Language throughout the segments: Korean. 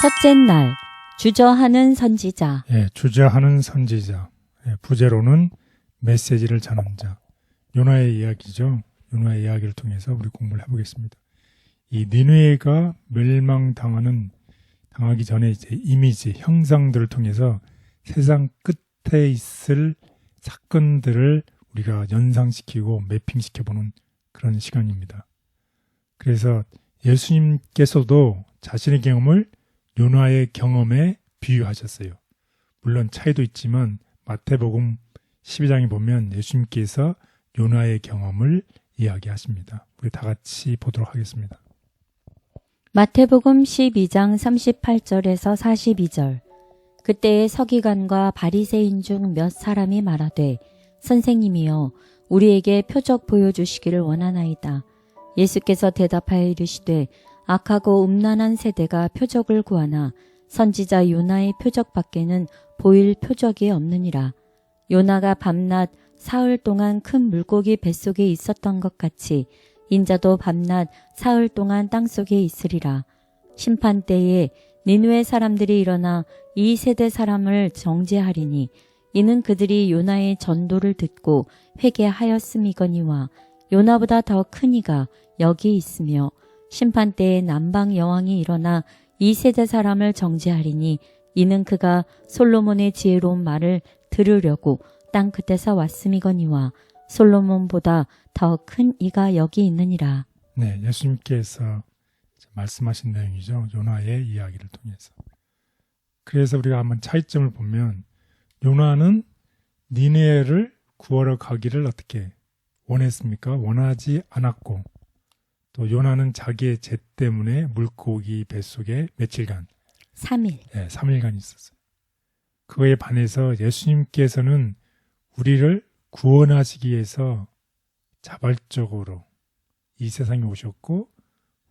첫째 날 주저하는 선지자. 예, 주저하는 선지자. 예, 부제로는 메시지를 전하는 자. 요나의 이야기죠. 요나의 이야기를 통해서 우리 공부를 해보겠습니다. 이 니느웨가 당하기 전에 이제 이미지, 형상들을 통해서 세상 끝에 있을 사건들을 우리가 연상시키고 매핑시켜보는 그런 시간입니다. 그래서 예수님께서도 자신의 경험을 요나의 경험에 비유하셨어요. 물론 차이도 있지만 마태복음 12장에 보면 예수님께서 요나의 경험을 이야기하십니다. 우리 다 같이 보도록 하겠습니다. 마태복음 12장 38절에서 42절. 그때의 서기관과 바리새인 중 몇 사람이 말하되 선생님이여 우리에게 표적 보여주시기를 원하나이다. 예수께서 대답하여 이르시되 악하고 음란한 세대가 표적을 구하나 선지자 요나의 표적밖에는 보일 표적이 없느니라. 요나가 밤낮 사흘 동안 큰 물고기 뱃속에 있었던 것 같이 인자도 밤낮 사흘 동안 땅속에 있으리라. 심판때에 니느웨 사람들이 일어나 이 세대 사람을 정죄하리니 이는 그들이 요나의 전도를 듣고 회개하였음이거니와 요나보다 더 큰 이가 여기 있으며 심판때에 남방 여왕이 일어나 이 세대 사람을 정죄하리니 이는 그가 솔로몬의 지혜로운 말을 들으려고 땅 끝에서 왔음이거니와 솔로몬보다 더 큰 이가 여기 있느니라. 네, 예수님께서 말씀하신 내용이죠. 요나의 이야기를 통해서. 그래서 우리가 한번 차이점을 보면 요나는 니느웨를 구하러 가기를 어떻게 원했습니까? 원하지 않았고 또 요나는 자기의 죄 때문에 물고기 뱃속에 며칠간 3일. 네, 3일간 있었어요. 그거에 반해서 예수님께서는 우리를 구원하시기 위해서 자발적으로 이 세상에 오셨고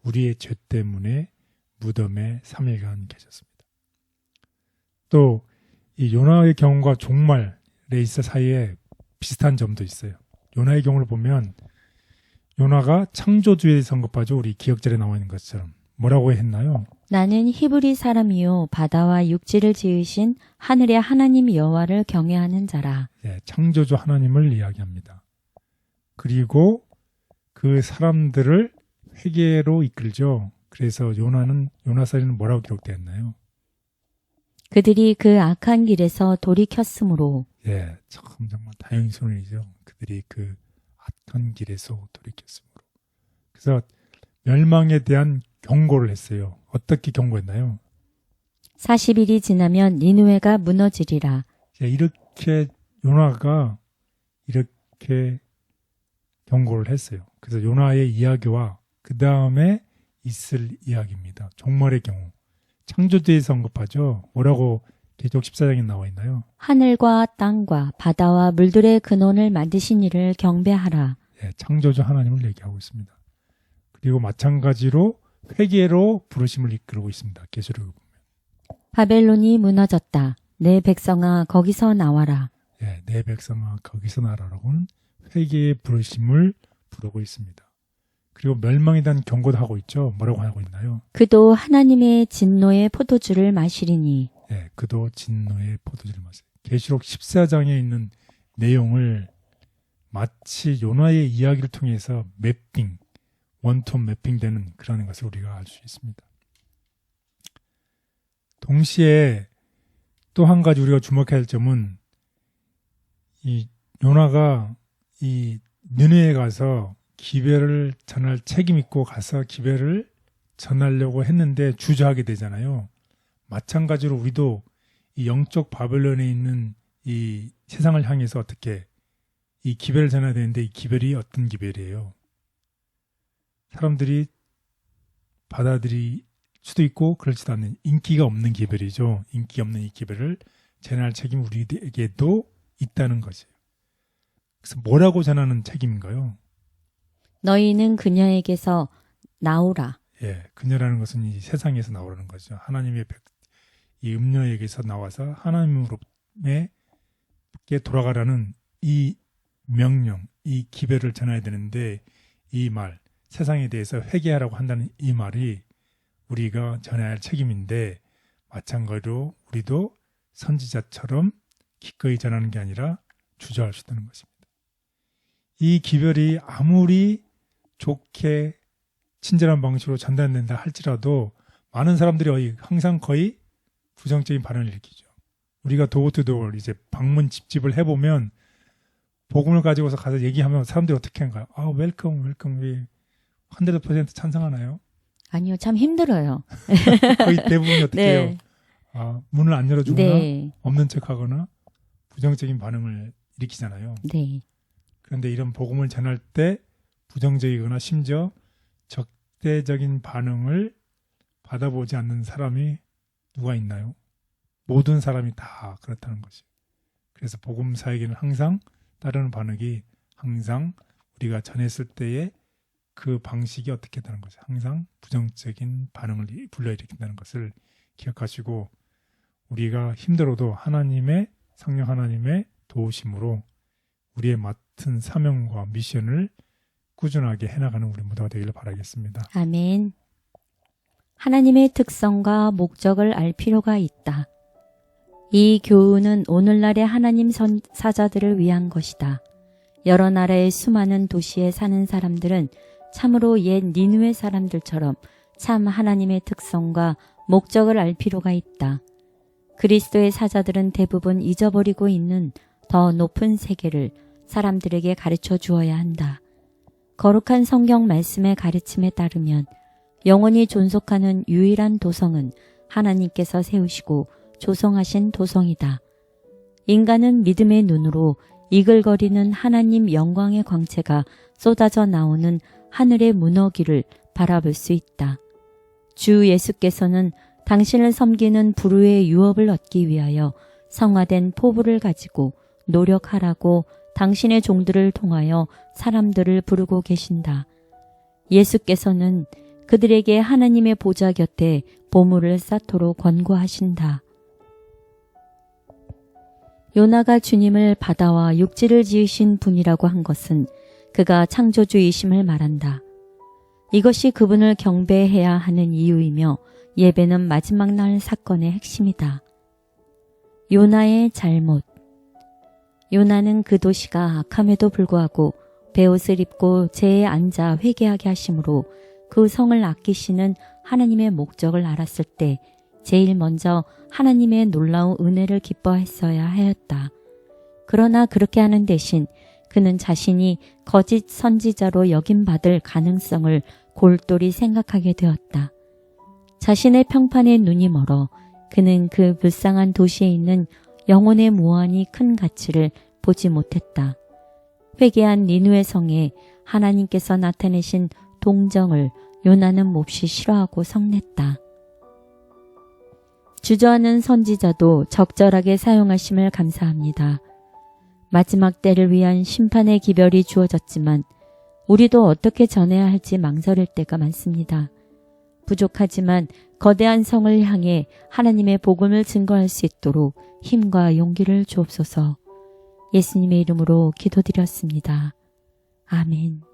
우리의 죄 때문에 무덤에 3일간 계셨습니다. 또 이 요나의 경우가 종말에 있어 사이에 비슷한 점도 있어요. 요나의 경우를 보면 요나가 창조주의 선거파죠. 우리 기억절에 나와 있는 것처럼 뭐라고 했나요? 나는 히브리 사람이요 바다와 육지를 지으신 하늘의 하나님 여호와를 경외하는 자라. 예, 창조주 하나님을 이야기합니다. 그리고 그 사람들을 회개로 이끌죠. 그래서 요나서에는 뭐라고 기록되었나요? 그들이 그 악한 길에서 돌이켰으므로. 예, 정말 다행스러운이죠. 그들이 그 악한 길에서 돌이켰으므로. 그래서 멸망에 대한 경고를 했어요. 어떻게 경고했나요? 40일이 지나면 니느웨가 무너지리라. 예, 이렇게 요나가 이렇게 경고를 했어요. 그래서 요나의 이야기와 그 다음에 있을 이야기입니다. 종말의 경우. 창조주에서 언급하죠. 뭐라고 계시록 14장에 나와 있나요? 하늘과 땅과 바다와 물들의 근원을 만드신 이를 경배하라. 예, 창조주 하나님을 얘기하고 있습니다. 그리고 마찬가지로 회개로 부르심을 이끌고 있습니다. 계시록을 보면. 바벨론이 무너졌다. 내 백성아 거기서 나와라. 예, 내 백성아 거기서 나라라고는 회개의 부르심을 부르고 있습니다. 그리고 멸망에 대한 경고도 하고 있죠. 뭐라고 하고 있나요? 그도 하나님의 진노의 포도주를 마시리니. 예, 그도 진노의 포도주를 마세요. 계시록 14장에 있는 내용을 마치 요나의 이야기를 통해서 원투 매핑되는 그런 것을 우리가 알 수 있습니다. 동시에 또 한 가지 우리가 주목해야 할 점은 이 요나가 이 니느웨에 가서 기별을 전할 책임 있고 가서 기별을 전하려고 했는데 주저하게 되잖아요. 마찬가지로 우리도 이 영적 바벨론에 있는 이 세상을 향해서 어떻게 이 기별을 전해야 되는데 이 기별이 어떤 기별이에요? 사람들이 받아들일 수도 있고 그렇지도 않는 인기가 없는 기별이죠. 인기 없는 이 기별을 전할 책임이 우리에게도 있다는 거죠. 그래서 뭐라고 전하는 책임인가요? 너희는 그녀에게서 나오라. 예, 그녀라는 것은 이 세상에서 나오라는 거죠. 하나님의 이 음녀에게서 나와서 하나님으로께 돌아가라는 이 명령, 이 기별을 전해야 되는데 이 말, 세상에 대해서 회개하라고 한다는 이 말이 우리가 전해야 할 책임인데 마찬가지로 우리도 선지자처럼 기꺼이 전하는 게 아니라 주저할 수 있다는 것입니다. 이 기별이 아무리 좋게 친절한 방식으로 전달된다 할지라도 많은 사람들이 항상 거의 부정적인 반응을 일으키죠. 우리가 도어투도어 이제 방문 집집을 해보면 복음을 가지고서 가서 얘기하면 사람들이 어떻게 한가요? 웰컴, 웰컴. 100% 찬성하나요? 아니요, 참 힘들어요. 거의 대부분이 어떻게 해요? 네. 문을 안 열어주거나 네. 없는 척하거나 부정적인 반응을 일으키잖아요. 네. 그런데 이런 복음을 전할 때 부정적이거나 심지어 적대적인 반응을 받아보지 않는 사람이 누가 있나요? 모든 사람이 다 그렇다는 것이에요. 그래서 복음사에게는 항상 따르는 반응이 항상 우리가 전했을 때의 그 방식이 어떻게 되는 거죠. 항상 부정적인 반응을 불러일으킨다는 것을 기억하시고 우리가 힘들어도 하나님의 성령 하나님의 도우심으로 우리의 맡은 사명과 미션을 꾸준하게 해나가는 우리 모두가 되기를 바라겠습니다. 아멘. 하나님의 특성과 목적을 알 필요가 있다. 이 교훈은 오늘날의 하나님 사자들을 위한 것이다. 여러 나라의 수많은 도시에 사는 사람들은 참으로 옛 니느웨 사람들처럼 참 하나님의 특성과 목적을 알 필요가 있다. 그리스도의 사자들은 대부분 잊어버리고 있는 더 높은 세계를 사람들에게 가르쳐 주어야 한다. 거룩한 성경 말씀의 가르침에 따르면 영원히 존속하는 유일한 도성은 하나님께서 세우시고 조성하신 도성이다. 인간은 믿음의 눈으로 이글거리는 하나님 영광의 광채가 쏟아져 나오는 하늘의 문어기를 바라볼 수 있다. 주 예수께서는 당신을 섬기는 불후의 유업을 얻기 위하여 성화된 포부를 가지고 노력하라고 당신의 종들을 통하여 사람들을 부르고 계신다. 예수께서는 그들에게 하나님의 보좌 곁에 보물을 쌓도록 권고하신다. 요나가 주님을 바다와 육지를 지으신 분이라고 한 것은 그가 창조주이심을 말한다. 이것이 그분을 경배해야 하는 이유이며 예배는 마지막 날 사건의 핵심이다. 요나의 잘못. 요나는 그 도시가 악함에도 불구하고 베옷을 입고 제에 앉아 회개하게 하심으로 그 성을 아끼시는 하나님의 목적을 알았을 때 제일 먼저 하나님의 놀라운 은혜를 기뻐했어야 하였다. 그러나 그렇게 하는 대신 그는 자신이 거짓 선지자로 여김받을 가능성을 골똘히 생각하게 되었다. 자신의 평판에 눈이 멀어 그는 그 불쌍한 도시에 있는 영혼의 무한히 큰 가치를 보지 못했다. 회개한 니느웨 성에 하나님께서 나타내신 동정을 요나는 몹시 싫어하고 성냈다. 주저하는 선지자도 적절하게 사용하심을 감사합니다. 마지막 때를 위한 심판의 기별이 주어졌지만 우리도 어떻게 전해야 할지 망설일 때가 많습니다. 부족하지만 거대한 성을 향해 하나님의 복음을 증거할 수 있도록 힘과 용기를 주옵소서. 예수님의 이름으로 기도드렸습니다. 아멘.